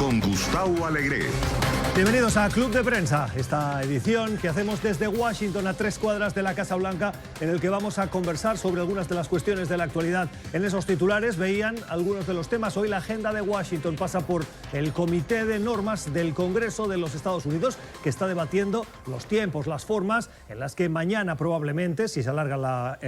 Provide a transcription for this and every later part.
con Gustavo Alegre. Bienvenidos a Club de Prensa, esta edición que hacemos desde Washington a 3 cuadras de la Casa Blanca, en el que vamos a conversar sobre algunas de las cuestiones de la actualidad. En esos titulares veían algunos de los temas. Hoy la agenda de Washington pasa por el Comité de Normas del Congreso de los Estados Unidos, que está debatiendo los tiempos, las formas en las que mañana probablemente, si se alarga la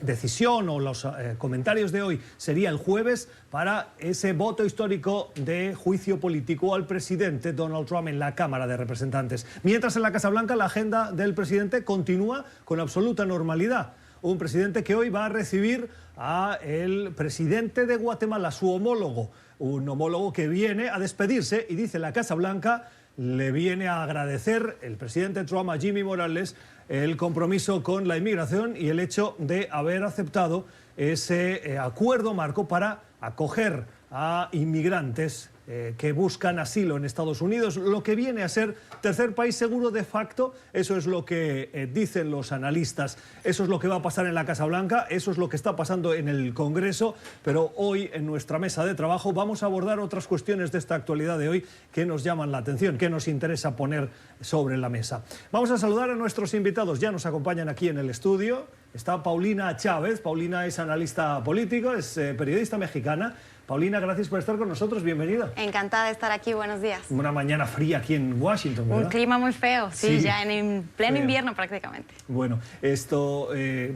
decisión o los comentarios de hoy, sería el jueves, para ese voto histórico de juicio político al presidente Donald Trump en la Cámara de Representantes. Mientras en la Casa Blanca la agenda del presidente continúa con absoluta normalidad. Un presidente que hoy va a recibir a el presidente de Guatemala, su homólogo, un homólogo que viene a despedirse, y dice la Casa Blanca, le viene a agradecer el presidente Trump a Jimmy Morales el compromiso con la inmigración y el hecho de haber aceptado ese acuerdo marco para acoger a inmigrantes que buscan asilo en Estados Unidos, lo que viene a ser tercer país seguro de facto. Eso es lo que dicen los analistas, eso es lo que va a pasar en la Casa Blanca, eso es lo que está pasando en el Congreso, pero hoy en nuestra mesa de trabajo vamos a abordar otras cuestiones de esta actualidad de hoy que nos llaman la atención, que nos interesa poner sobre la mesa. Vamos a saludar a nuestros invitados, ya nos acompañan aquí en el estudio. Está Paulina Chávez. Paulina es analista político, es periodista mexicana. Paulina, gracias por estar con nosotros, bienvenida. Encantada de estar aquí, buenos días. Una mañana fría aquí en Washington, ¿verdad? Un clima muy feo, sí, ya en pleno invierno prácticamente. Bueno,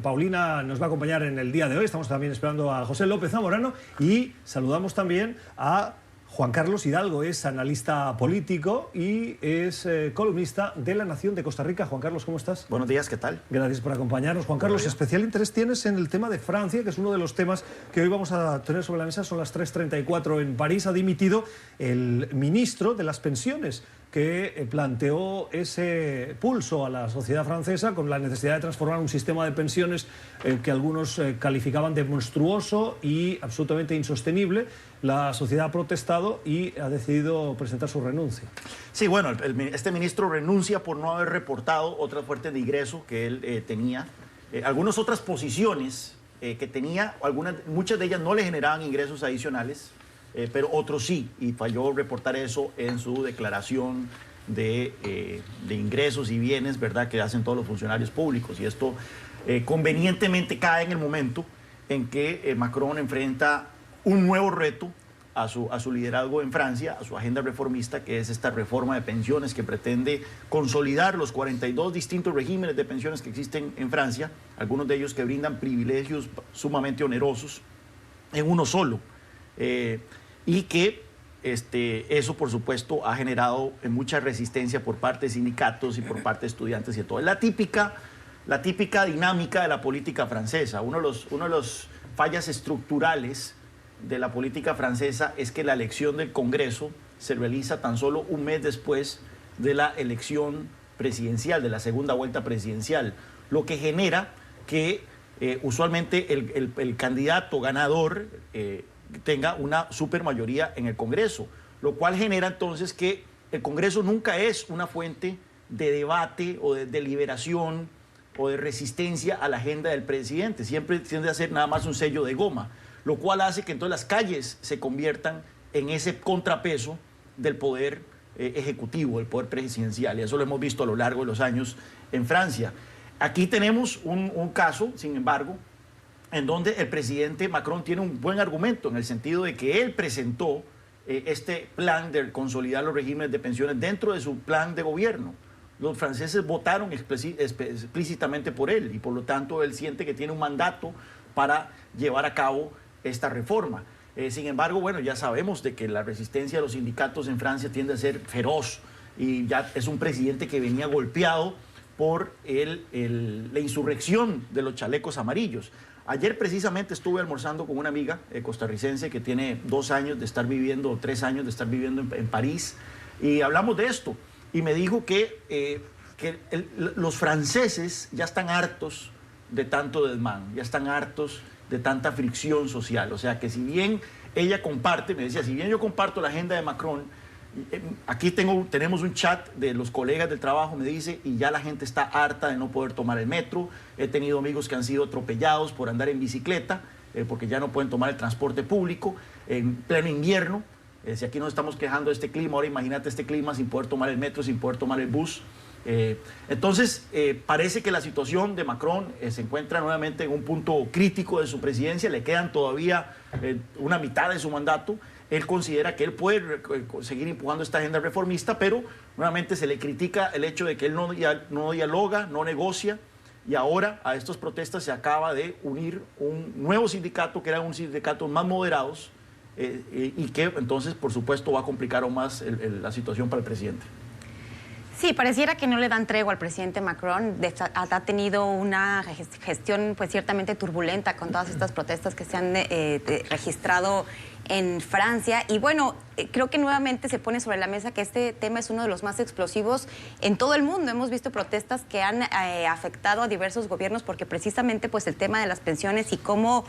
Paulina nos va a acompañar en el día de hoy. Estamos también esperando a José López Zamorano y saludamos también a Juan Carlos Hidalgo. Es analista político y es columnista de La Nación de Costa Rica. Juan Carlos, ¿cómo estás? Buenos días, ¿qué tal? Gracias por acompañarnos. Juan Carlos, especial interés tienes en el tema de Francia, que es uno de los temas que hoy vamos a tener sobre la mesa. Son las 3:34 en París. Ha dimitido el ministro de las pensiones, que planteó ese pulso a la sociedad francesa con la necesidad de transformar un sistema de pensiones que algunos calificaban de monstruoso y absolutamente insostenible. La sociedad ha protestado y ha decidido presentar su renuncia. Sí, bueno, este ministro renuncia por no haber reportado otra fuente de ingreso que él tenía. Algunas otras posiciones que tenía, muchas de ellas no le generaban ingresos adicionales, pero otros sí, y falló reportar eso en su declaración de ingresos y bienes, ¿verdad?, que hacen todos los funcionarios públicos. Y esto convenientemente cae en el momento en que Macron enfrenta un nuevo reto a su liderazgo en Francia, a su agenda reformista, que es esta reforma de pensiones que pretende consolidar los 42 distintos regímenes de pensiones que existen en Francia, algunos de ellos que brindan privilegios sumamente onerosos en uno solo. Y que eso, por supuesto, ha generado mucha resistencia por parte de sindicatos y por parte de estudiantes y de todo. Es la típica dinámica de la política francesa. Uno de los fallas estructurales de la política francesa es que la elección del Congreso se realiza tan solo un mes después de la elección presidencial, de la segunda vuelta presidencial, lo que genera que usualmente el candidato ganador tenga una supermayoría en el Congreso, lo cual genera entonces que el Congreso nunca es una fuente de debate o de deliberación o de resistencia a la agenda del presidente. Siempre tiende a ser nada más un sello de goma, lo cual hace que entonces las calles se conviertan en ese contrapeso del poder ejecutivo, del poder presidencial, y eso lo hemos visto a lo largo de los años en Francia. Aquí tenemos un caso, sin embargo, en donde el presidente Macron tiene un buen argumento, en el sentido de que él presentó este plan de consolidar los regímenes de pensiones dentro de su plan de gobierno. Los franceses votaron explícitamente por él, y por lo tanto él siente que tiene un mandato para llevar a cabo esta reforma. Sin embargo, bueno, ya sabemos de que la resistencia de los sindicatos en Francia tiende a ser feroz, y ya es un presidente que venía golpeado por la insurrección de los chalecos amarillos. Ayer precisamente estuve almorzando con una amiga costarricense que tiene 2 años de estar viviendo, 3 años de estar viviendo en París, y hablamos de esto, y me dijo que los franceses ya están hartos de tanto desmán, ya están hartos de tanta fricción social. O sea, que si bien ella comparte, me decía, si bien yo comparto la agenda de Macron, aquí tenemos un chat de los colegas del trabajo, me dice, y ya la gente está harta de no poder tomar el metro. He tenido amigos que han sido atropellados por andar en bicicleta, porque ya no pueden tomar el transporte público en pleno invierno. Si aquí nos estamos quejando de este clima, ahora imagínate este clima sin poder tomar el metro, sin poder tomar el bus. Entonces, parece que la situación de Macron se encuentra nuevamente en un punto crítico de su presidencia. Le quedan todavía una mitad de su mandato. Él considera que él puede seguir empujando esta agenda reformista, pero nuevamente se le critica el hecho de que él no dialoga, no negocia, y ahora a estas protestas se acaba de unir un nuevo sindicato, que eran un sindicato más moderados, y que entonces, por supuesto, va a complicar aún más la situación para el presidente. Sí, pareciera que no le dan tregua al presidente Macron. Ha tenido una gestión pues ciertamente turbulenta con todas estas protestas que se han registrado en Francia. Y bueno, creo que nuevamente se pone sobre la mesa que este tema es uno de los más explosivos en todo el mundo. Hemos visto protestas que han afectado a diversos gobiernos porque precisamente pues el tema de las pensiones y cómo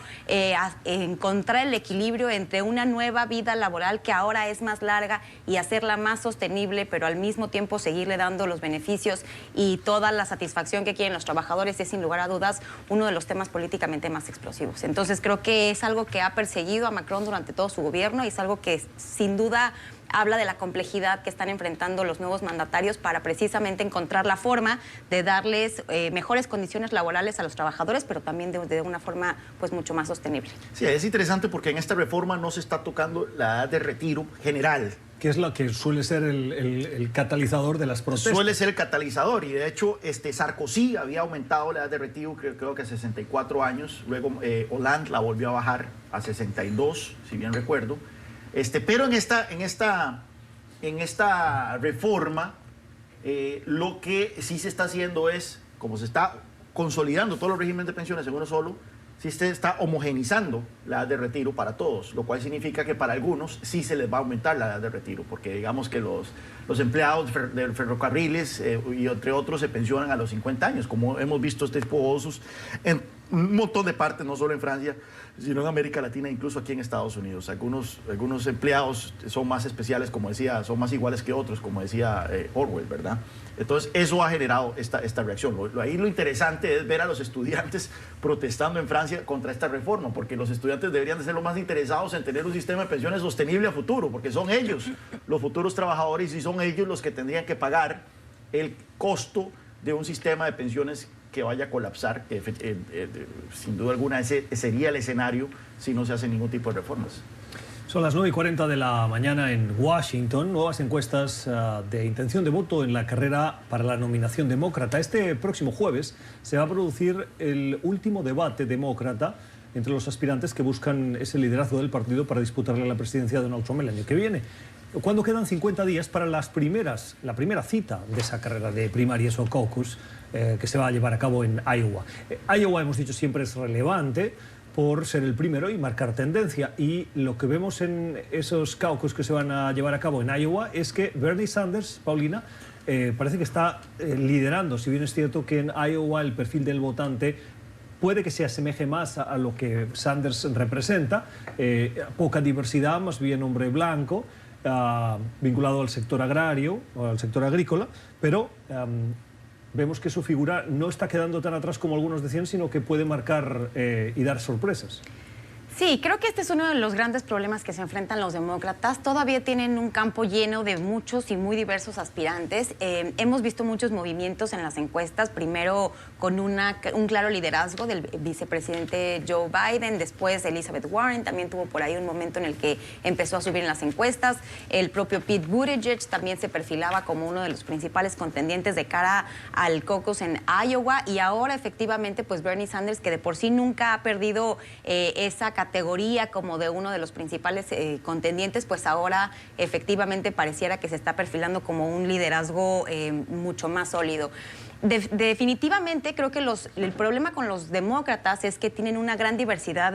encontrar el equilibrio entre una nueva vida laboral que ahora es más larga y hacerla más sostenible, pero al mismo tiempo seguirle dando los beneficios y toda la satisfacción que quieren los trabajadores es sin lugar a dudas uno de los temas políticamente más explosivos. Entonces creo que es algo que ha perseguido a Macron durante todo su gobierno y es algo que sin duda habla de la complejidad que están enfrentando los nuevos mandatarios para precisamente encontrar la forma de darles mejores condiciones laborales a los trabajadores, pero también de una forma pues mucho más sostenible. Sí, es interesante porque en esta reforma no se está tocando la edad de retiro general, que es lo que suele ser el catalizador de las protestas. Suele ser el catalizador, y de hecho Sarkozy había aumentado la edad de retiro, creo que a 64 años, luego Hollande la volvió a bajar a 62, si bien recuerdo. Pero en esta reforma lo que sí se está haciendo es, como se está consolidando todos los regímenes de pensiones en uno solo, sí se está homogenizando la edad de retiro para todos, lo cual significa que para algunos sí se les va a aumentar la edad de retiro, porque digamos que los empleados de ferrocarriles y entre otros se pensionan a los 50 años, como hemos visto este tipo de usos en un montón de partes, no solo en Francia, sino en América Latina, incluso aquí en Estados Unidos. Algunos empleados son más especiales, como decía, son más iguales que otros, como decía Orwell, ¿verdad? Entonces, eso ha generado esta reacción. Ahí lo interesante es ver a los estudiantes protestando en Francia contra esta reforma, porque los estudiantes deberían de ser los más interesados en tener un sistema de pensiones sostenible a futuro, porque son ellos los futuros trabajadores y son ellos los que tendrían que pagar el costo de un sistema de pensiones que vaya a colapsar. Sin duda alguna ese sería el escenario si no se hace ningún tipo de reformas. Son las 9:40 de la mañana en Washington. Nuevas encuestas de intención de voto en la carrera para la nominación demócrata. Este próximo jueves se va a producir el último debate demócrata entre los aspirantes que buscan ese liderazgo del partido para disputarle la presidencia de Donald Trump el año que viene. Cuando quedan 50 días para la primera cita de esa carrera de primarias o caucus que se va a llevar a cabo en Iowa. Iowa, hemos dicho, siempre es relevante por ser el primero y marcar tendencia. Y lo que vemos en esos caucus que se van a llevar a cabo en Iowa es que Bernie Sanders, Paulina, parece que está liderando. Si bien es cierto que en Iowa el perfil del votante puede que se asemeje más a lo que Sanders representa, poca diversidad, más bien hombre blanco, vinculado al sector agrario o al sector agrícola, pero vemos que su figura no está quedando tan atrás como algunos decían, sino que puede marcar y dar sorpresas. Sí, creo que este es uno de los grandes problemas que se enfrentan los demócratas. Todavía tienen un campo lleno de muchos y muy diversos aspirantes. Hemos visto muchos movimientos en las encuestas, primero con un claro liderazgo del vicepresidente Joe Biden, después Elizabeth Warren también tuvo por ahí un momento en el que empezó a subir en las encuestas. El propio Pete Buttigieg también se perfilaba como uno de los principales contendientes de cara al caucus en Iowa, y ahora efectivamente pues Bernie Sanders, que de por sí nunca ha perdido esa categoría como de uno de los principales contendientes, pues ahora efectivamente pareciera que se está perfilando como un liderazgo mucho más sólido. Definitivamente creo que el problema con los demócratas es que tienen una gran diversidad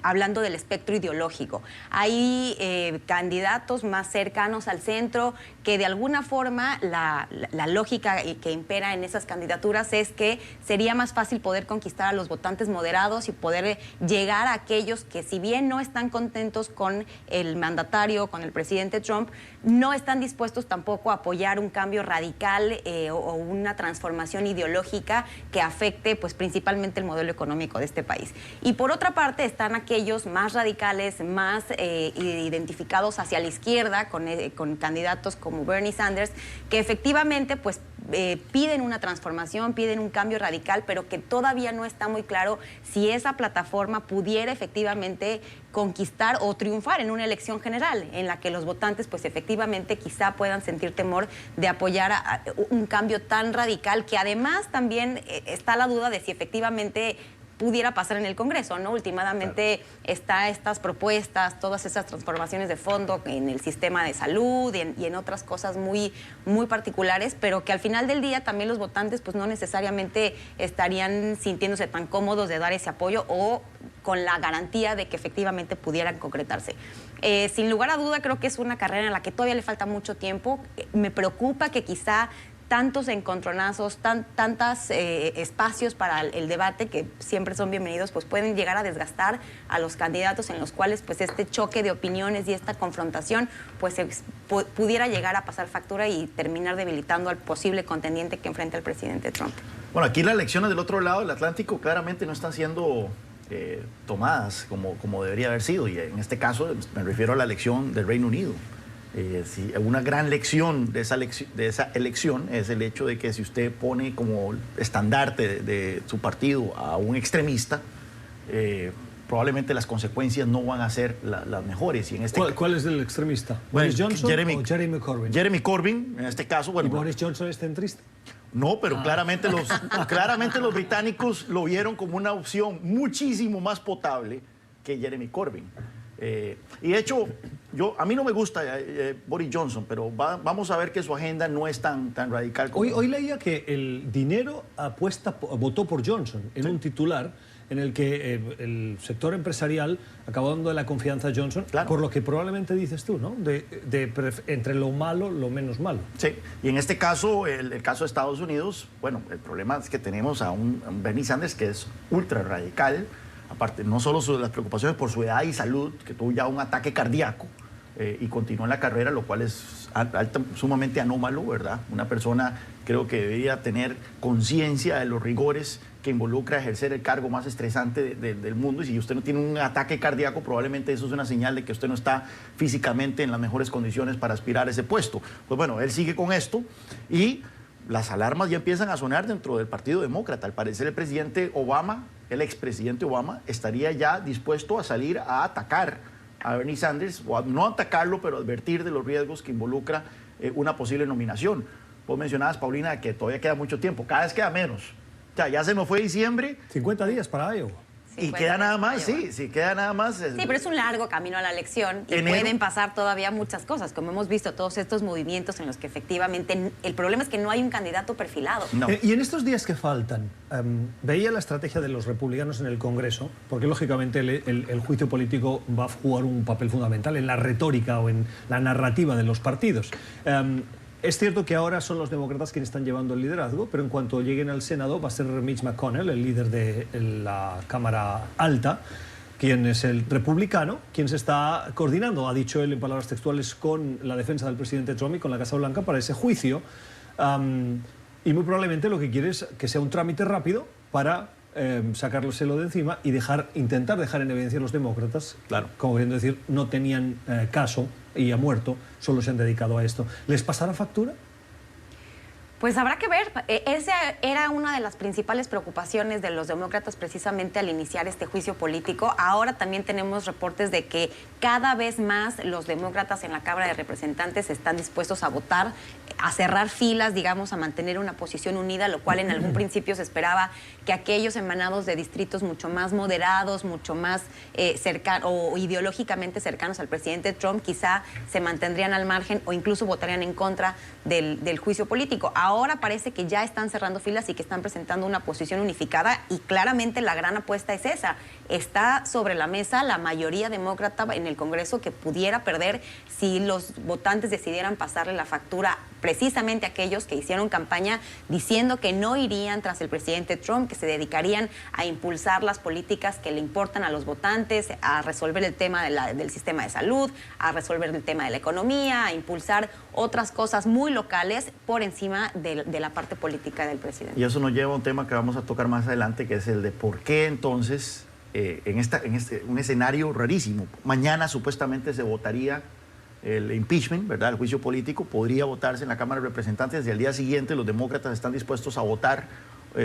hablando del espectro ideológico. Hay candidatos más cercanos al centro que de alguna forma la lógica que impera en esas candidaturas es que sería más fácil poder conquistar a los votantes moderados y poder llegar a aquellos que, si bien no están contentos con el mandatario, con el presidente Trump, no están dispuestos tampoco a apoyar un cambio radical o una transformación ideológica que afecte pues principalmente el modelo económico de este país. Y por otra parte están aquellos más radicales, más identificados hacia la izquierda, con candidatos como Bernie Sanders, que efectivamente pues piden una transformación, piden un cambio radical, pero que todavía no está muy claro si esa plataforma pudiera efectivamente conquistar o triunfar en una elección general, en la que los votantes pues efectivamente quizá puedan sentir temor de apoyar a un cambio tan radical, que además también está la duda de si efectivamente pudiera pasar en el Congreso, ¿no? Últimamente está estas propuestas, todas esas transformaciones de fondo en el sistema de salud y en otras cosas muy, muy particulares, pero que al final del día también los votantes pues no necesariamente estarían sintiéndose tan cómodos de dar ese apoyo o con la garantía de que efectivamente pudieran concretarse. Sin lugar a duda, creo que es una carrera en la que todavía le falta mucho tiempo. Me preocupa que quizá tantos encontronazos, tantos espacios para el debate, que siempre son bienvenidos, pues pueden llegar a desgastar a los candidatos, en los cuales pues este choque de opiniones y esta confrontación pues pudiera llegar a pasar factura y terminar debilitando al posible contendiente que enfrenta el presidente Trump. Bueno, aquí las elecciones del otro lado del Atlántico claramente no están siendo tomadas como debería haber sido, y en este caso me refiero a la elección del Reino Unido. Sí, una gran lección de esa elección es el hecho de que si usted pone como estandarte de su partido a un extremista, probablemente las consecuencias no van a ser las mejores. Y en este ¿Cuál es el extremista? Bueno, ¿Boris Johnson Jeremy o Jeremy Corbyn? Jeremy Corbyn, en este caso. Bueno, ¿Y Boris Johnson es centrista? No, pero claramente los británicos lo vieron como una opción muchísimo más potable que Jeremy Corbyn. Y de hecho, a mí no me gusta Boris Johnson, pero vamos a ver que su agenda no es tan radical como... Hoy leía que el dinero votó por Johnson en un titular en el que el sector empresarial acabó dando la confianza a Johnson, claro, por lo que probablemente dices tú, ¿no? Entre lo malo, lo menos malo. Sí, y en este caso, el caso de Estados Unidos, bueno, el problema es que tenemos a un Bernie Sanders que es ultra radical. Aparte, no solo las preocupaciones por su edad y salud, que tuvo ya un ataque cardíaco y continuó en la carrera, lo cual es sumamente anómalo, ¿verdad? Una persona creo que debería tener conciencia de los rigores que involucra ejercer el cargo más estresante del mundo, y si usted no tiene un ataque cardíaco, probablemente eso es una señal de que usted no está físicamente en las mejores condiciones para aspirar a ese puesto. Pues bueno, él sigue con esto y las alarmas ya empiezan a sonar dentro del Partido Demócrata. Al parecer el presidente Obama, el expresidente Obama, estaría ya dispuesto a salir a atacar a Bernie Sanders, o a no atacarlo, pero advertir de los riesgos que involucra una posible nominación. Vos mencionabas, Paulina, que todavía queda mucho tiempo, cada vez queda menos. O sea, ya se nos fue diciembre. 50 días para Iowa. Y queda nada más, sí, queda nada más. Sí, pero es un largo camino a la elección y pueden pasar todavía muchas cosas, como hemos visto todos estos movimientos en los que efectivamente el problema es que no hay un candidato perfilado. No. Y en estos días que faltan, veía la estrategia de los republicanos en el Congreso, porque lógicamente el juicio político va a jugar un papel fundamental en la retórica o en la narrativa de los partidos. Es cierto que ahora son los demócratas quienes están llevando el liderazgo, pero en cuanto lleguen al Senado va a ser Mitch McConnell, el líder de la Cámara Alta, quien es el republicano, quien se está coordinando, ha dicho él en palabras textuales, con la defensa del presidente Trump y con la Casa Blanca para ese juicio. Y muy probablemente lo que quiere es que sea un trámite rápido para sacárselo de encima y intentar dejar en evidencia a los demócratas, claro, como queriendo decir, no tenían caso y ha muerto, solo se han dedicado a esto. ¿Les pasará factura? Pues habrá que ver. Esa era una de las principales preocupaciones de los demócratas precisamente al iniciar este juicio político. Ahora también tenemos reportes de que cada vez más los demócratas en la Cámara de Representantes están dispuestos a votar, a cerrar filas, digamos, a mantener una posición unida, lo cual en algún principio se esperaba que aquellos emanados de distritos mucho más moderados, mucho más cercanos o ideológicamente cercanos al presidente Trump, quizá se mantendrían al margen o incluso votarían en contra del juicio político. Ahora parece que ya están cerrando filas y que están presentando una posición unificada, y claramente la gran apuesta es esa. Está sobre la mesa la mayoría demócrata en el Congreso que pudiera perder si los votantes decidieran pasarle la factura precisamente aquellos que hicieron campaña diciendo que no irían tras el presidente Trump, que se dedicarían a impulsar las políticas que le importan a los votantes, a resolver el tema del sistema de salud, a resolver el tema de la economía, a impulsar otras cosas muy locales por encima de la parte política del presidente. Y eso nos lleva a un tema que vamos a tocar más adelante, que es el de por qué entonces, un escenario rarísimo, mañana supuestamente se votaría el impeachment, ¿verdad? El juicio político podría votarse en la Cámara de Representantes y al día siguiente los demócratas están dispuestos a votar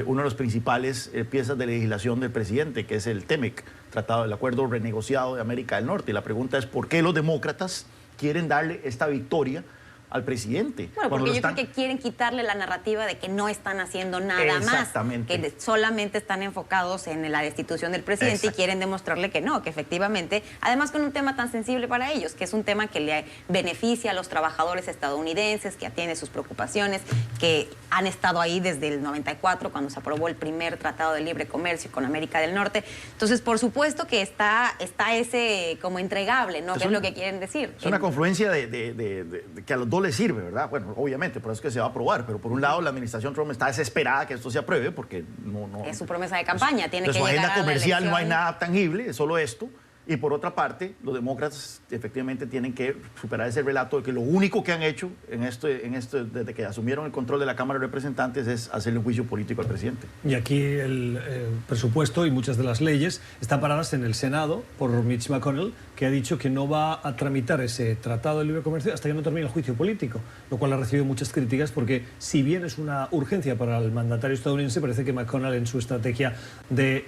una de las principales piezas de legislación del presidente, que es el TEMEC, Tratado del Acuerdo Renegociado de América del Norte. Y la pregunta es ¿por qué los demócratas quieren darle esta victoria al presidente? Bueno, porque yo creo que quieren quitarle la narrativa de que no están haciendo nada más, que solamente están enfocados en la destitución del presidente. Exacto. Y quieren demostrarle que no, que efectivamente, además con un tema tan sensible para ellos, que es un tema que le beneficia a los trabajadores estadounidenses, que atiende sus preocupaciones, que han estado ahí desde el 94, cuando se aprobó el primer Tratado de Libre Comercio con América del Norte. Entonces, por supuesto que está ese como entregable, ¿no? Que es lo que quieren decir. Es una confluencia de que a los dos les sirve, ¿verdad? Bueno, obviamente, por eso es que se va a aprobar, pero por un lado la administración Trump está desesperada que esto se apruebe porque no es su promesa de campaña, tiene que llegar a la elección. En su agenda comercial no hay nada tangible, es solo esto. Y por otra parte, los demócratas efectivamente tienen que superar ese relato de que lo único que han hecho desde que asumieron el control de la Cámara de Representantes es hacerle un juicio político al presidente. Y aquí el presupuesto y muchas de las leyes están paradas en el Senado por Mitch McConnell, que ha dicho que no va a tramitar ese Tratado de Libre Comercio hasta que no termine el juicio político, lo cual ha recibido muchas críticas porque si bien es una urgencia para el mandatario estadounidense, parece que McConnell en su estrategia de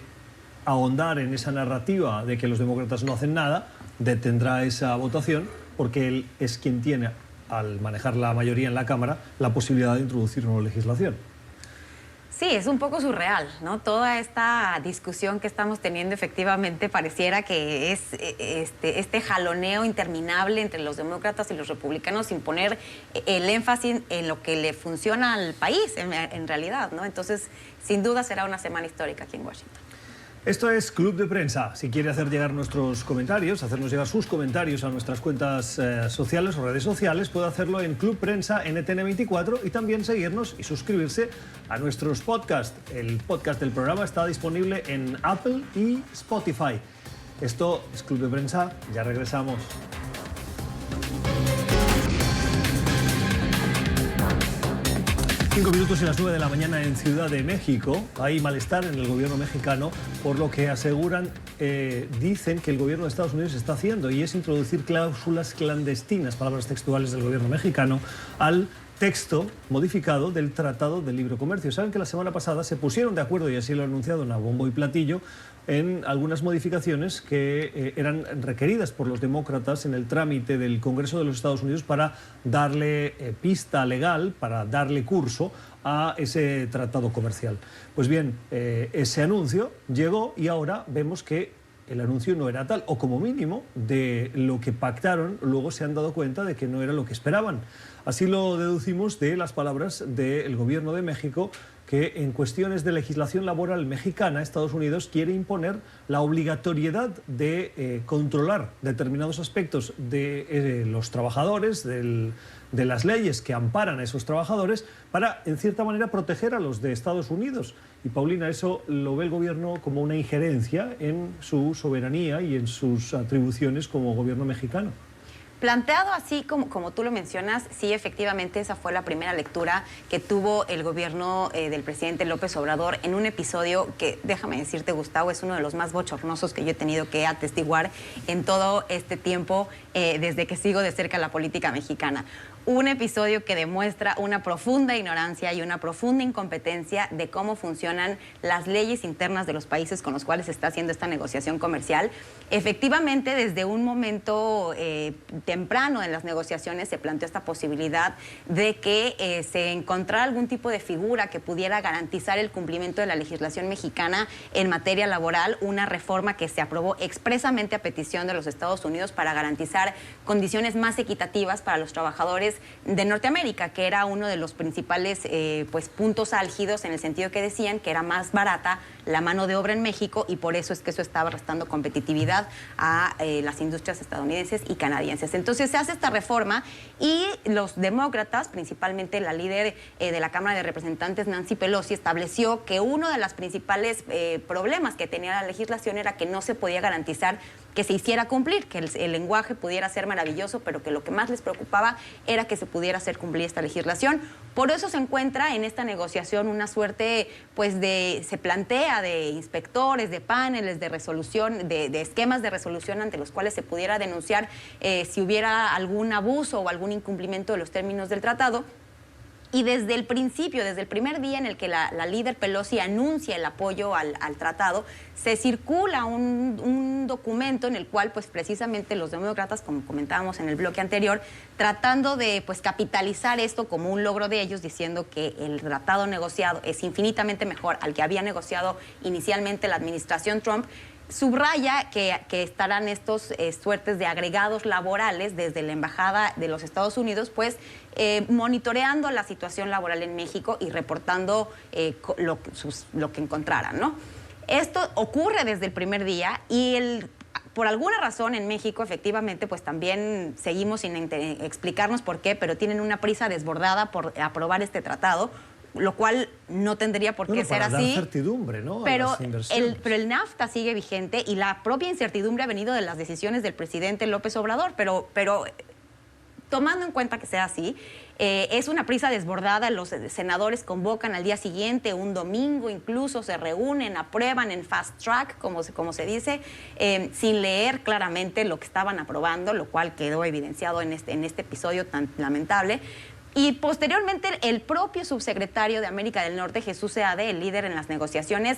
ahondar en esa narrativa de que los demócratas no hacen nada, detendrá esa votación porque él es quien tiene, al manejar la mayoría en la Cámara, la posibilidad de introducir nueva legislación. Sí, es un poco surreal, ¿no? Toda esta discusión que estamos teniendo efectivamente pareciera que es este jaloneo interminable entre los demócratas y los republicanos sin poner el énfasis en lo que le funciona al país en realidad, ¿no? Entonces, sin duda será una semana histórica aquí en Washington. Esto es Club de Prensa. Si quiere hacer llegar nuestros comentarios, hacernos llegar sus comentarios a nuestras cuentas sociales o redes sociales, puede hacerlo en Club Prensa NTN24 y también seguirnos y suscribirse a nuestros podcasts. El podcast del programa está disponible en Apple y Spotify. Esto es Club de Prensa. Ya regresamos. 5 minutos y las 9 de la mañana en Ciudad de México. Hay malestar en el gobierno mexicano por lo que aseguran, dicen que el gobierno de Estados Unidos está haciendo, y es introducir cláusulas clandestinas, palabras textuales del gobierno mexicano, al texto modificado del Tratado de Libre Comercio. Saben que la semana pasada se pusieron de acuerdo, y así lo ha anunciado a bombo y platillo, en algunas modificaciones que eran requeridas por los demócratas en el trámite del Congreso de los Estados Unidos para darle pista legal, para darle curso a ese tratado comercial. Pues bien, ese anuncio llegó y ahora vemos que el anuncio no era tal, o como mínimo de lo que pactaron, luego se han dado cuenta de que no era lo que esperaban. Así lo deducimos de las palabras del gobierno de México, que en cuestiones de legislación laboral mexicana, Estados Unidos quiere imponer la obligatoriedad de controlar determinados aspectos de los trabajadores, de las leyes que amparan a esos trabajadores, para, en cierta manera, proteger a los de Estados Unidos. Y, Paulina, eso lo ve el gobierno como una injerencia en su soberanía y en sus atribuciones como gobierno mexicano. Planteado así como tú lo mencionas, sí, efectivamente esa fue la primera lectura que tuvo el gobierno del presidente López Obrador en un episodio que, déjame decirte, Gustavo, es uno de los más bochornosos que yo he tenido que atestiguar en todo este tiempo desde que sigo de cerca la política mexicana. Un episodio que demuestra una profunda ignorancia y una profunda incompetencia de cómo funcionan las leyes internas de los países con los cuales se está haciendo esta negociación comercial. Efectivamente, desde un momento temprano en las negociaciones se planteó esta posibilidad de que se encontrara algún tipo de figura que pudiera garantizar el cumplimiento de la legislación mexicana en materia laboral, una reforma que se aprobó expresamente a petición de los Estados Unidos para garantizar condiciones más equitativas para los trabajadores de Norteamérica, que era uno de los principales puntos álgidos, en el sentido que decían que era más barata la mano de obra en México, y por eso es que eso estaba restando competitividad a las industrias estadounidenses y canadienses. Entonces se hace esta reforma y los demócratas, principalmente la líder de la Cámara de Representantes, Nancy Pelosi, estableció que uno de los principales problemas que tenía la legislación era que no se podía garantizar que se hiciera cumplir, que el lenguaje pudiera ser maravilloso, pero que lo que más les preocupaba era que se pudiera hacer cumplir esta legislación. Por eso se encuentra en esta negociación una suerte, pues, se plantea de inspectores, de paneles de resolución, de esquemas de resolución ante los cuales se pudiera denunciar si hubiera algún abuso o algún incumplimiento de los términos del tratado. Y desde el principio, desde el primer día en el que la líder Pelosi anuncia el apoyo al tratado, se circula un documento en el cual, pues, precisamente los demócratas, como comentábamos en el bloque anterior, tratando de, pues, capitalizar esto como un logro de ellos, diciendo que el tratado negociado es infinitamente mejor al que había negociado inicialmente la administración Trump, subraya que estarán estos suertes de agregados laborales desde la Embajada de los Estados Unidos, pues monitoreando la situación laboral en México y reportando lo que encontraran, ¿no? Esto ocurre desde el primer día y por alguna razón en México, efectivamente, pues también seguimos sin explicarnos por qué, pero tienen una prisa desbordada por aprobar este tratado, lo cual no tendría por qué ser así. Dar certidumbre, ¿no? Pero el NAFTA sigue vigente y la propia incertidumbre ha venido de las decisiones del presidente López Obrador, pero tomando en cuenta que sea así, es una prisa desbordada. Los senadores convocan al día siguiente, un domingo incluso, se reúnen, aprueban en fast track, como se dice, sin leer claramente lo que estaban aprobando, lo cual quedó evidenciado en este episodio tan lamentable. Y posteriormente el propio subsecretario de América del Norte, Jesús Seade, el líder en las negociaciones,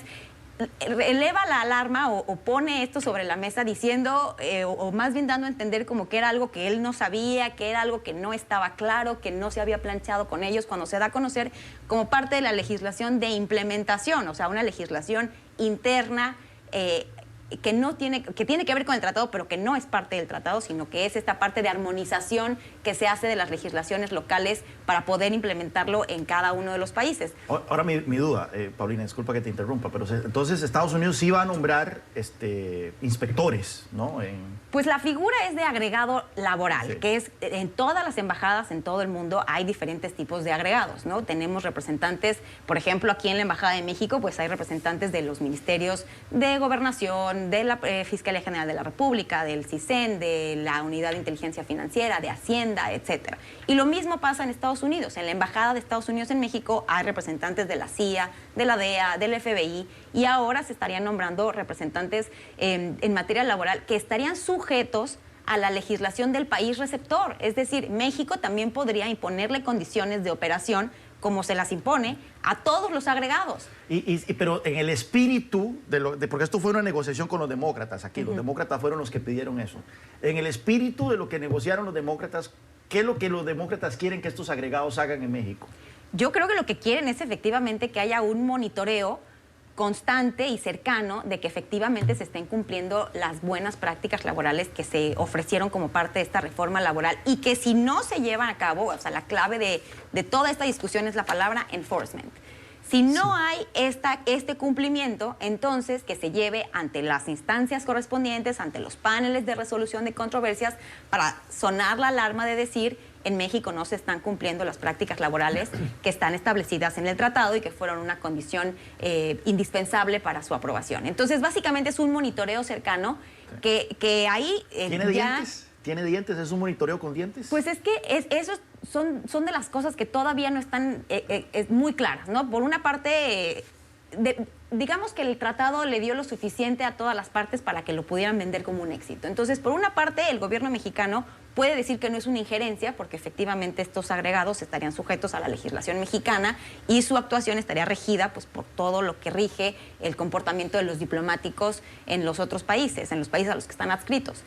eleva la alarma o pone esto sobre la mesa diciendo, o más bien dando a entender como que era algo que él no sabía, que era algo que no estaba claro, que no se había planteado con ellos, cuando se da a conocer como parte de la legislación de implementación, o sea, una legislación interna que tiene que ver con el tratado, pero que no es parte del tratado, sino que es esta parte de armonización que se hace de las legislaciones locales para poder implementarlo en cada uno de los países. Ahora mi duda, Paulina, disculpa que te interrumpa, pero entonces Estados Unidos sí va a nombrar inspectores, ¿no? Pues la figura es de agregado laboral, sí, que es en todas las embajadas en todo el mundo hay diferentes tipos de agregados, ¿no? Tenemos representantes, por ejemplo, aquí en la Embajada de México, pues hay representantes de los ministerios de Gobernación, de la Fiscalía General de la República, del CISEN, de la Unidad de Inteligencia Financiera, de Hacienda, etcétera. Y lo mismo pasa en Estados Unidos. En la Embajada de Estados Unidos en México hay representantes de la CIA, de la DEA, del FBI, y ahora se estarían nombrando representantes en materia laboral que estarían sujetos a la legislación del país receptor. Es decir, México también podría imponerle condiciones de operación como se las impone a todos los agregados. Pero en el espíritu, porque esto fue una negociación con los demócratas aquí, los demócratas fueron los que pidieron eso. En el espíritu de lo que negociaron los demócratas, ¿qué es lo que los demócratas quieren que estos agregados hagan en México? Yo creo que lo que quieren es efectivamente que haya un monitoreo constante y cercano de que efectivamente se estén cumpliendo las buenas prácticas laborales que se ofrecieron como parte de esta reforma laboral y que si no se llevan a cabo, o sea, la clave de toda esta discusión es la palabra enforcement. Si no hay este cumplimiento, entonces que se lleve ante las instancias correspondientes, ante los paneles de resolución de controversias, para sonar la alarma de decir, en México no se están cumpliendo las prácticas laborales que están establecidas en el tratado y que fueron una condición indispensable para su aprobación. Entonces, básicamente es un monitoreo cercano que ahí ¿Tiene dientes? ¿Tiene dientes? ¿Es un monitoreo con dientes? Pues es que esos son de las cosas que todavía no están muy claras, ¿no? Por una parte, digamos que el tratado le dio lo suficiente a todas las partes para que lo pudieran vender como un éxito. Entonces, por una parte, el gobierno mexicano puede decir que no es una injerencia, porque efectivamente estos agregados estarían sujetos a la legislación mexicana y su actuación estaría regida, pues, por todo lo que rige el comportamiento de los diplomáticos en los otros países, en los países a los que están adscritos.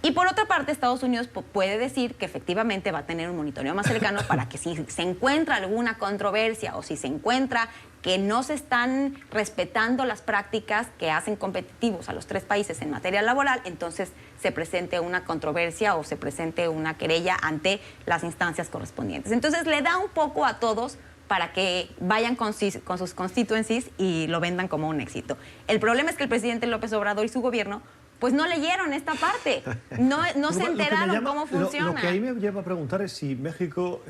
Y por otra parte, Estados Unidos puede decir que efectivamente va a tener un monitoreo más cercano para que si se encuentra alguna controversia o si se encuentra que no se están respetando las prácticas que hacen competitivos a los tres países en materia laboral, entonces se presente una controversia o se presente una querella ante las instancias correspondientes. Entonces le da un poco a todos para que vayan con sus constituencies y lo vendan como un éxito. El problema es que el presidente López Obrador y su gobierno pues no leyeron esta parte, no se enteraron cómo funciona. Lo que ahí me lleva a preguntar es si México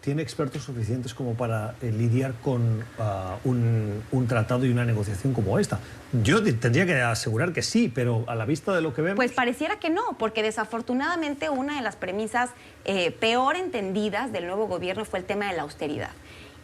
tiene expertos suficientes como para lidiar con un tratado y una negociación como esta. Yo tendría que asegurar que sí, pero a la vista de lo que vemos... Pues pareciera que no, porque desafortunadamente una de las premisas peor entendidas del nuevo gobierno fue el tema de la austeridad.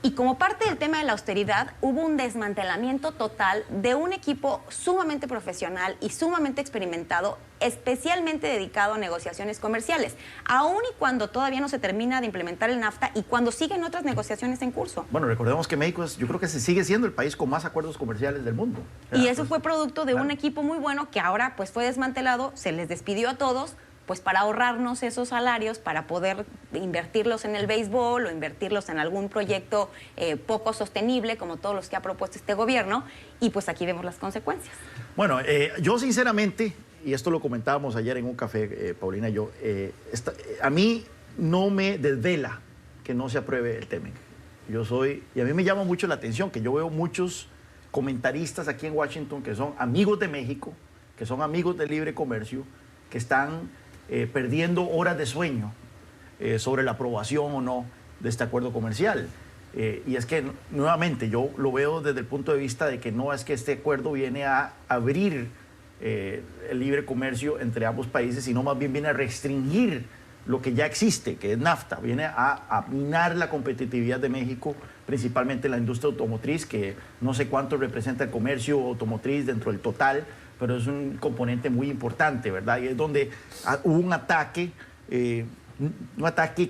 Y como parte del tema de la austeridad, hubo un desmantelamiento total de un equipo sumamente profesional y sumamente experimentado, especialmente dedicado a negociaciones comerciales, aun y cuando todavía no se termina de implementar el NAFTA y cuando siguen otras negociaciones en curso. Bueno, recordemos que México yo creo que se sigue siendo el país con más acuerdos comerciales del mundo. Y eso fue producto de un equipo muy bueno que ahora pues fue desmantelado, se les despidió a todos, pues para ahorrarnos esos salarios, para poder invertirlos en el béisbol o invertirlos en algún proyecto poco sostenible, como todos los que ha propuesto este gobierno, y pues aquí vemos las consecuencias. Bueno, yo sinceramente, y esto lo comentábamos ayer en un café, Paulina y yo, a mí no me desvela que no se apruebe el TEMEC. Y a mí me llama mucho la atención que yo veo muchos comentaristas aquí en Washington que son amigos de México, que son amigos del libre comercio, que están perdiendo horas de sueño sobre la aprobación o no de este acuerdo comercial. Y es que, nuevamente, yo lo veo desde el punto de vista de que no es que este acuerdo viene a abrir el libre comercio entre ambos países, sino más bien viene a restringir lo que ya existe, que es NAFTA. Viene a minar la competitividad de México, principalmente la industria automotriz, que no sé cuánto representa el comercio automotriz dentro del total, pero es un componente muy importante, ¿verdad? Y es donde hubo un ataque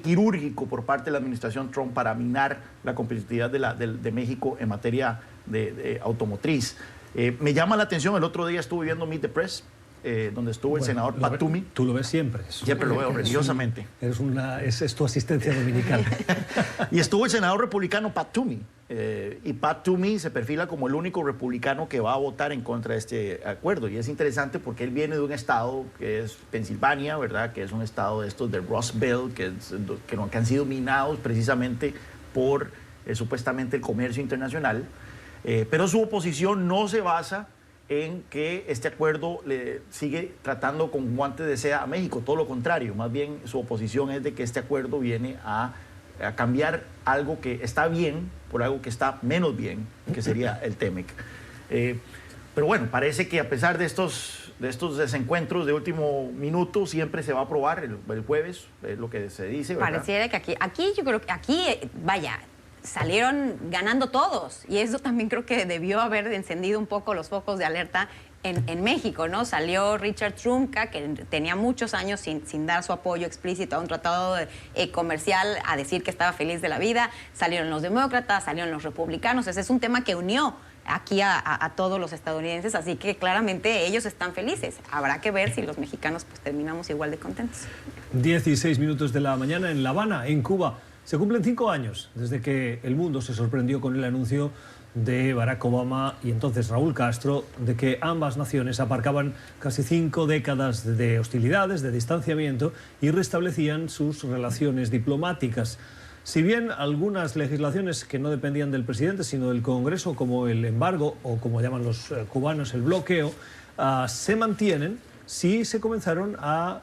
quirúrgico por parte de la administración Trump para minar la competitividad de México en materia de automotriz. Me llama la atención, el otro día estuve viendo Meet the Press, donde estuvo el senador Pat Toomey. Tú lo ves siempre. Siempre lo veo religiosamente. Es tu asistencia dominical. Y estuvo el senador republicano Pat Toomey. Y Pat Toomey se perfila como el único republicano que va a votar en contra de este acuerdo. Y es interesante porque él viene de un estado que es Pensilvania, ¿verdad? Que es un estado de estos de Rust Belt, que han sido minados precisamente por supuestamente el comercio internacional. Pero su oposición no se basa en que este acuerdo le sigue tratando con guantes de seda a México. Todo lo contrario, más bien su oposición es de que este acuerdo viene a cambiar algo que está bien por algo que está menos bien, que sería el TEMEC. Pero bueno, parece que a pesar de estos desencuentros de último minuto, siempre se va a aprobar el jueves, es lo que se dice, ¿verdad? Pareciera que aquí yo creo que vaya, salieron ganando todos, y eso también creo que debió haber encendido un poco los focos de alerta en México, ¿no? Salió Richard Trumka, que tenía muchos años sin dar su apoyo explícito a un tratado comercial, a decir que estaba feliz de la vida. Salieron los demócratas, salieron los republicanos. Ese es un tema que unió aquí a todos los estadounidenses, así que claramente ellos están felices. Habrá que ver si los mexicanos pues terminamos igual de contentos. 16 minutos de la mañana en La Habana, en Cuba. Se cumplen 5 años desde que el mundo se sorprendió con el anuncio de Barack Obama y entonces Raúl Castro de que ambas naciones aparcaban casi 5 décadas de hostilidades, de distanciamiento y restablecían sus relaciones diplomáticas. Si bien algunas legislaciones que no dependían del presidente sino del Congreso, como el embargo o como llaman los cubanos el bloqueo, se mantienen, sí se comenzaron a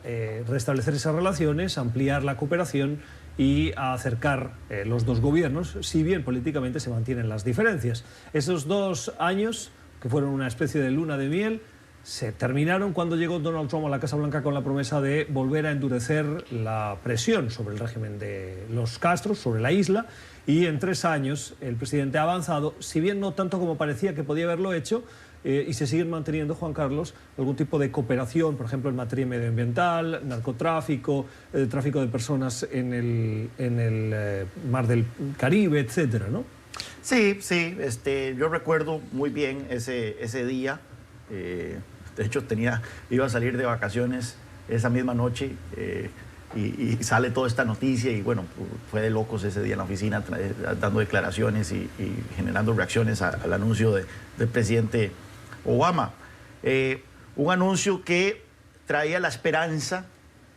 restablecer esas relaciones, ampliar la cooperación y a acercar los dos gobiernos, si bien políticamente se mantienen las diferencias. Esos 2 años, que fueron una especie de luna de miel, se terminaron cuando llegó Donald Trump a la Casa Blanca con la promesa de volver a endurecer la presión sobre el régimen de los Castros, sobre la isla, y en 3 años el presidente ha avanzado, si bien no tanto como parecía que podía haberlo hecho, y se siguen manteniendo, Juan Carlos, algún tipo de cooperación, por ejemplo, en materia medioambiental, narcotráfico, tráfico de personas en el Mar del Caribe, etcétera, ¿no? Sí, sí. Yo recuerdo muy bien ese día. De hecho, iba a salir de vacaciones esa misma noche y sale toda esta noticia y bueno, fue de locos ese día en la oficina dando declaraciones y generando reacciones al anuncio del presidente Obama. Un anuncio que traía la esperanza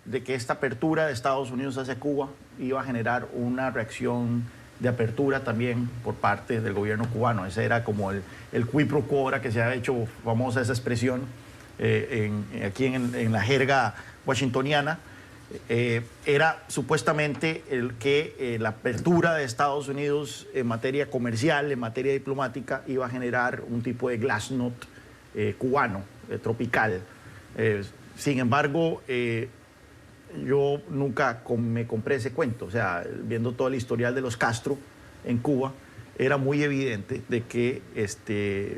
de que esta apertura de Estados Unidos hacia Cuba iba a generar una reacción de apertura también por parte del gobierno cubano. Ese era como el quid pro quo, ahora que se ha hecho famosa esa expresión aquí en la jerga washingtoniana. Era supuestamente el que la apertura de Estados Unidos en materia comercial, en materia diplomática, iba a generar un tipo de glasnost cubano, tropical. Sin embargo, yo nunca me compré ese cuento. O sea, viendo todo el historial de los Castro en Cuba, era muy evidente de que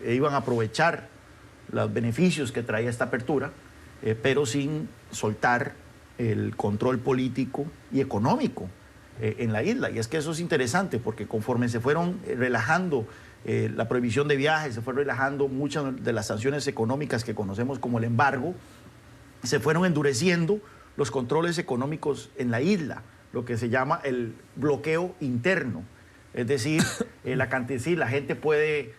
iban a aprovechar los beneficios que traía esta apertura, pero sin soltar el control político y económico en la isla. Y es que eso es interesante, porque conforme se fueron relajando la prohibición de viajes, se fue relajando muchas de las sanciones económicas que conocemos como el embargo, se fueron endureciendo los controles económicos en la isla, lo que se llama el bloqueo interno. Es decir, la gente puede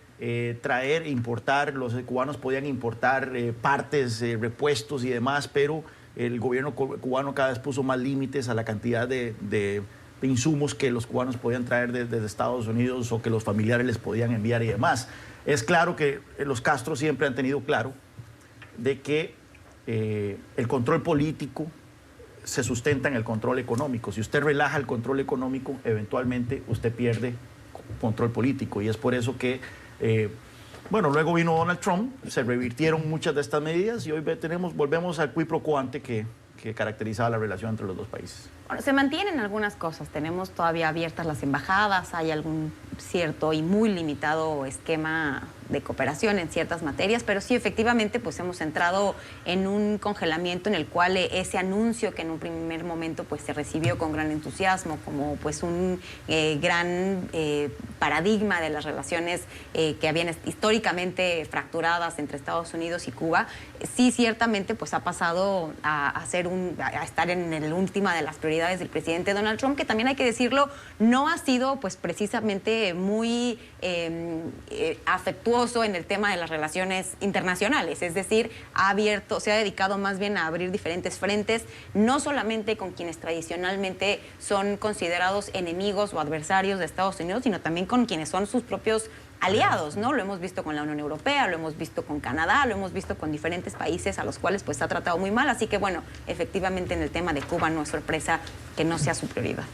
traer, importar, los cubanos podían importar partes, repuestos y demás, pero el gobierno cubano cada vez puso más límites a la cantidad de insumos que los cubanos podían traer desde Estados Unidos o que los familiares les podían enviar y demás. Es claro que los Castro siempre han tenido claro de que el control político se sustenta en el control económico. Si usted relaja el control económico, eventualmente usted pierde control político. Y es por eso que, luego vino Donald Trump, se revirtieron muchas de estas medidas y hoy volvemos al quid pro quo ante que caracterizaba la relación entre los dos países. Bueno, se mantienen algunas cosas. Tenemos todavía abiertas las embajadas, hay algún cierto y muy limitado esquema de cooperación en ciertas materias, pero sí, efectivamente, pues hemos entrado en un congelamiento en el cual ese anuncio que en un primer momento pues se recibió con gran entusiasmo como pues un gran paradigma de las relaciones que habían históricamente fracturadas entre Estados Unidos y Cuba, sí, ciertamente pues ha pasado a estar en el última de las prioridades del presidente Donald Trump, que también hay que decirlo, no ha sido pues precisamente muy afectuoso en el tema de las relaciones internacionales, es decir, se ha dedicado más bien a abrir diferentes frentes, no solamente con quienes tradicionalmente son considerados enemigos o adversarios de Estados Unidos, sino también con quienes son sus propios aliados, ¿no? Lo hemos visto con la Unión Europea, lo hemos visto con Canadá, lo hemos visto con diferentes países a los cuales pues ha tratado muy mal, así que bueno, efectivamente en el tema de Cuba no es sorpresa que no sea su prioridad.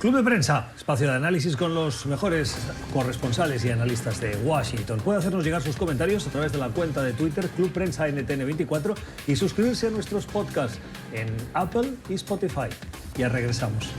Club de Prensa, espacio de análisis con los mejores corresponsales y analistas de Washington. Puede hacernos llegar sus comentarios a través de la cuenta de Twitter Club Prensa NTN24 y suscribirse a nuestros podcasts en Apple y Spotify. Ya regresamos.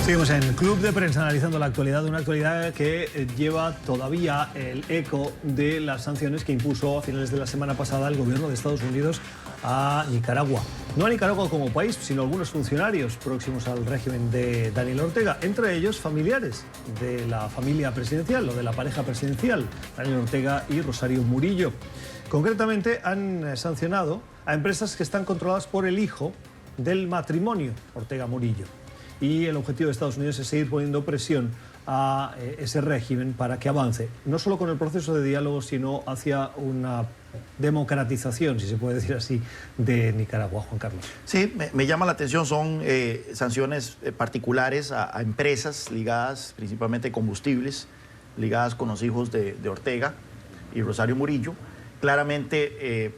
Seguimos en Club de Prensa analizando la actualidad, una actualidad que lleva todavía el eco de las sanciones que impuso a finales de la semana pasada el gobierno de Estados Unidos a Nicaragua. No a Nicaragua como país, sino a algunos funcionarios próximos al régimen de Daniel Ortega, entre ellos familiares de la familia presidencial o de la pareja presidencial, Daniel Ortega y Rosario Murillo. Concretamente han sancionado a empresas que están controladas por el hijo del matrimonio Ortega-Murillo. Y el objetivo de Estados Unidos es seguir poniendo presión a ese régimen para que avance, no solo con el proceso de diálogo, sino hacia una democratización, si se puede decir así, de Nicaragua. Juan Carlos. Sí, me llama la atención, son sanciones particulares a empresas ligadas principalmente a combustibles, ligadas con los hijos de Ortega y Rosario Murillo. Claramente,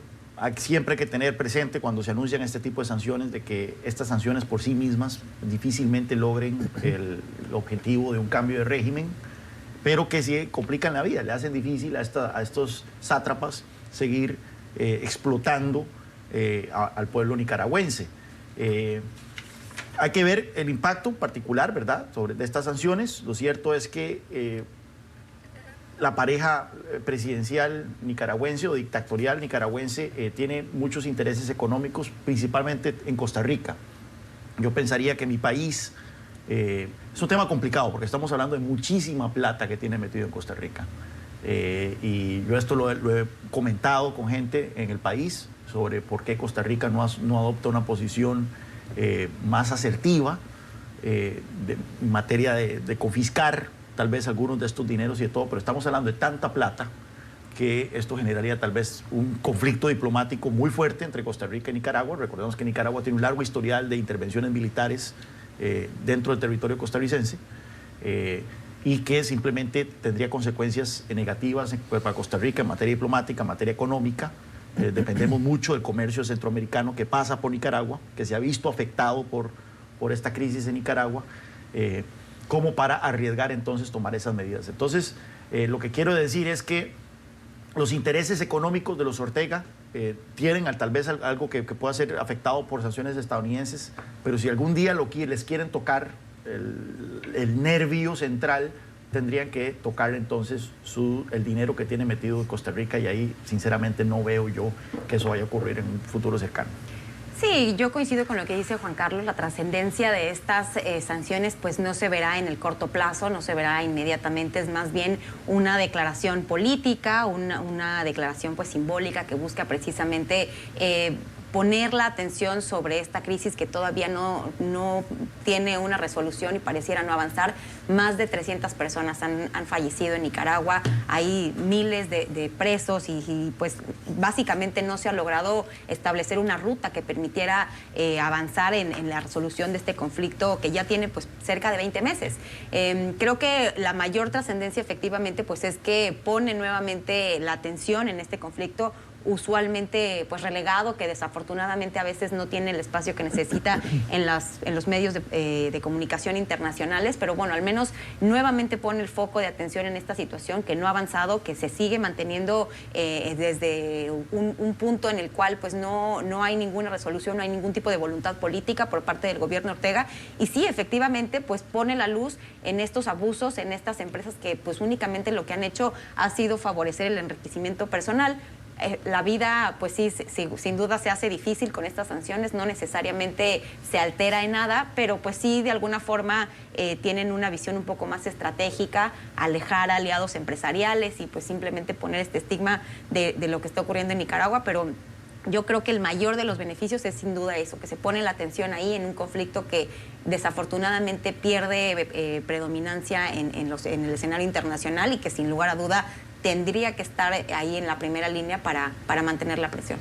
siempre hay que tener presente cuando se anuncian este tipo de sanciones de que estas sanciones por sí mismas difícilmente logren el objetivo de un cambio de régimen, pero que sí complican la vida, le hacen difícil a estos sátrapas seguir explotando al pueblo nicaragüense. Hay que ver el impacto particular, ¿verdad?, de estas sanciones. Lo cierto es que la pareja presidencial nicaragüense o dictatorial nicaragüense tiene muchos intereses económicos, principalmente en Costa Rica. Yo pensaría que mi país, es un tema complicado porque estamos hablando de muchísima plata que tiene metido en Costa Rica. Y yo esto lo he comentado con gente en el país sobre por qué Costa Rica no adopta una posición más asertiva en materia de confiscar tal vez algunos de estos dineros y de todo, pero estamos hablando de tanta plata que esto generaría tal vez un conflicto diplomático muy fuerte entre Costa Rica y Nicaragua. Recordemos que Nicaragua tiene un largo historial de intervenciones militares dentro del territorio costarricense y que simplemente tendría consecuencias negativas para Costa Rica en materia diplomática, en materia económica. Dependemos mucho del comercio centroamericano que pasa por Nicaragua, que se ha visto afectado por esta crisis en Nicaragua, como para arriesgar entonces tomar esas medidas. Entonces, lo que quiero decir es que los intereses económicos de los Ortega tienen tal vez algo que pueda ser afectado por sanciones estadounidenses, pero si algún día les quieren tocar el nervio central, tendrían que tocar entonces el dinero que tiene metido en Costa Rica, y ahí sinceramente no veo yo que eso vaya a ocurrir en un futuro cercano. Sí, yo coincido con lo que dice Juan Carlos. La trascendencia de estas sanciones pues no se verá en el corto plazo, no se verá inmediatamente. Es más bien una declaración política, una declaración pues simbólica que busca precisamente poner la atención sobre esta crisis que todavía no tiene una resolución y pareciera no avanzar. Más de 300 personas han fallecido en Nicaragua, hay miles de presos y pues básicamente no se ha logrado establecer una ruta que permitiera avanzar en la resolución de este conflicto que ya tiene pues cerca de 20 meses. Creo que la mayor trascendencia efectivamente pues es que pone nuevamente la atención en este conflicto usualmente pues relegado, que desafortunadamente a veces no tiene el espacio que necesita en los medios de comunicación internacionales, pero bueno, al menos nuevamente pone el foco de atención en esta situación que no ha avanzado, que se sigue manteniendo desde un punto en el cual pues no hay ninguna resolución, no hay ningún tipo de voluntad política por parte del gobierno Ortega, y sí, efectivamente pues pone la luz en estos abusos, en estas empresas que pues únicamente lo que han hecho ha sido favorecer el enriquecimiento personal. La vida, pues sí, sin duda se hace difícil con estas sanciones, no necesariamente se altera en nada, pero pues sí, de alguna forma tienen una visión un poco más estratégica, alejar a aliados empresariales y pues simplemente poner este estigma de lo que está ocurriendo en Nicaragua, pero yo creo que el mayor de los beneficios es sin duda eso, que se pone la atención ahí en un conflicto que desafortunadamente pierde predominancia en el escenario internacional y que sin lugar a duda tendría que estar ahí en la primera línea para mantener la presión.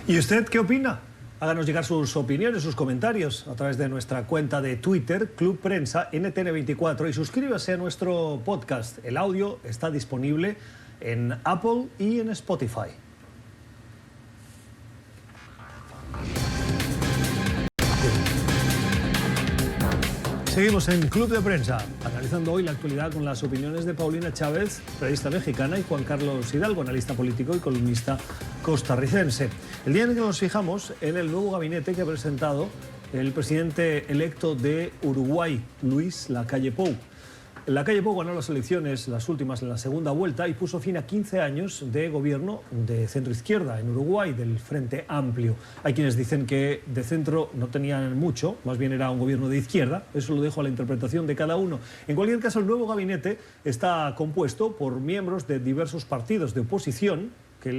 ¿Y usted qué opina? Háganos llegar sus opiniones, sus comentarios a través de nuestra cuenta de Twitter, Club Prensa NTN24, y suscríbase a nuestro podcast. El audio está disponible en Apple y en Spotify. Seguimos en Club de Prensa, analizando hoy la actualidad con las opiniones de Paulina Chávez, periodista mexicana, y Juan Carlos Hidalgo, analista político y columnista costarricense. El día en el que nos fijamos en el nuevo gabinete que ha presentado el presidente electo de Uruguay, Luis Lacalle Pou. Lacalle Pou ganó las elecciones, las últimas, en la segunda vuelta, y puso fin a 15 años de gobierno de centro-izquierda en Uruguay, del Frente Amplio. Hay quienes dicen que de centro no tenían mucho, más bien era un gobierno de izquierda. Eso lo dejo a la interpretación de cada uno. En cualquier caso, el nuevo gabinete está compuesto por miembros de diversos partidos de oposición, que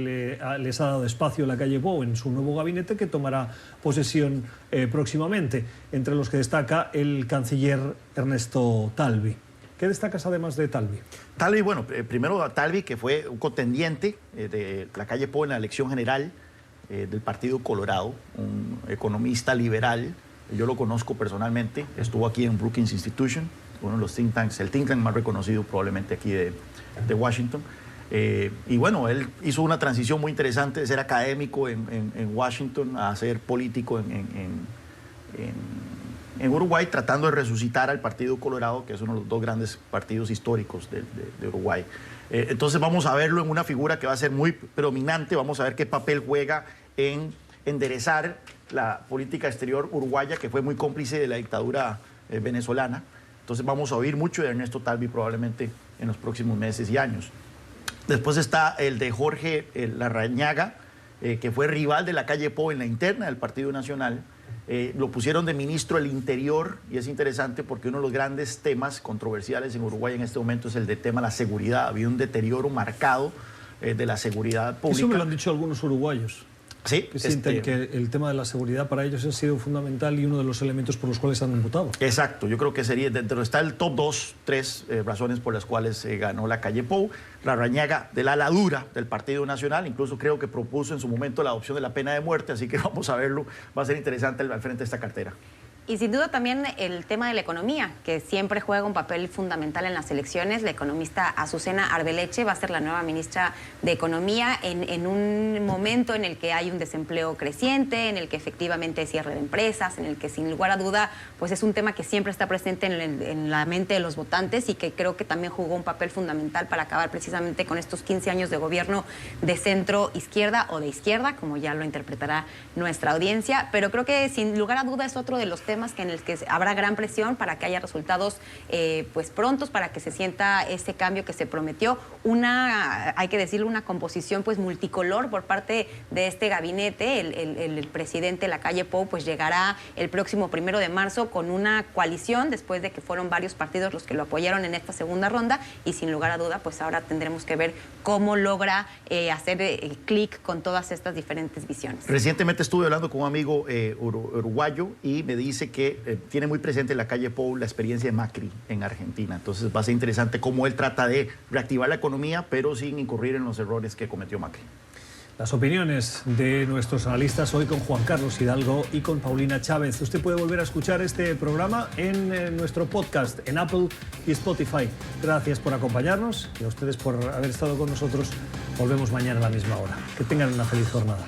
les ha dado espacio Lacalle Pou en su nuevo gabinete, que tomará posesión próximamente, entre los que destaca el canciller Ernesto Talvi. ¿Qué destacas además de Talvi? Talvi, bueno, primero Talvi, que fue un contendiente de Lacalle Pou en la elección general del Partido Colorado, un economista liberal. Yo lo conozco personalmente, estuvo aquí en Brookings Institution, uno de los think tanks, el think tank más reconocido probablemente aquí de Washington. Y bueno, él hizo una transición muy interesante de ser académico en Washington a ser político en Uruguay, tratando de resucitar al Partido Colorado, que es uno de los dos grandes partidos históricos de Uruguay. Entonces vamos a verlo en una figura que va a ser muy predominante, vamos a ver qué papel juega en enderezar la política exterior uruguaya, que fue muy cómplice de la dictadura venezolana. Entonces vamos a oír mucho de Ernesto Talvi probablemente en los próximos meses y años. Después está el de Jorge Larrañaga, que fue rival de Lacalle Pou en la interna del Partido Nacional. Lo pusieron de ministro del Interior, y es interesante porque uno de los grandes temas controversiales en Uruguay en este momento es el de tema de la seguridad. Había un deterioro marcado de la seguridad pública. Eso me lo han dicho algunos uruguayos. Sí, que sienten que el tema de la seguridad para ellos ha sido fundamental y uno de los elementos por los cuales han votado. Exacto, yo creo que sería, dentro está el top 2, 3 razones por las cuales ganó la calle Pou. Larrañaga del ala dura del Partido Nacional, incluso creo que propuso en su momento la adopción de la pena de muerte, así que vamos a verlo, va a ser interesante al frente de esta cartera. Y sin duda también el tema de la economía, que siempre juega un papel fundamental en las elecciones. La economista Azucena Arbeleche va a ser la nueva ministra de Economía en un momento en el que hay un desempleo creciente, en el que efectivamente hay cierre de empresas, en el que sin lugar a duda pues es un tema que siempre está presente en la mente de los votantes y que creo que también jugó un papel fundamental para acabar precisamente con estos 15 años de gobierno de centro izquierda o de izquierda, como ya lo interpretará nuestra audiencia. Pero creo que sin lugar a duda es otro de los temas en el que habrá gran presión para que haya resultados pues prontos, para que se sienta ese cambio que se prometió. Hay que decirlo, una composición pues multicolor por parte de este gabinete. El presidente Lacalle Pou pues llegará el próximo 1 de marzo con una coalición, después de que fueron varios partidos los que lo apoyaron en esta segunda ronda, y sin lugar a duda pues ahora tendremos que ver cómo logra hacer el clic con todas estas diferentes visiones. Recientemente estuve hablando con un amigo uruguayo y me dice que tiene muy presente en Lacalle Pou la experiencia de Macri en Argentina. Entonces va a ser interesante cómo él trata de reactivar la economía, pero sin incurrir en los errores que cometió Macri. Las opiniones de nuestros analistas hoy con Juan Carlos Hidalgo y con Paulina Chávez. Usted puede volver a escuchar este programa en nuestro podcast, en Apple y Spotify. Gracias por acompañarnos y a ustedes por haber estado con nosotros. Volvemos mañana a la misma hora. Que tengan una feliz jornada.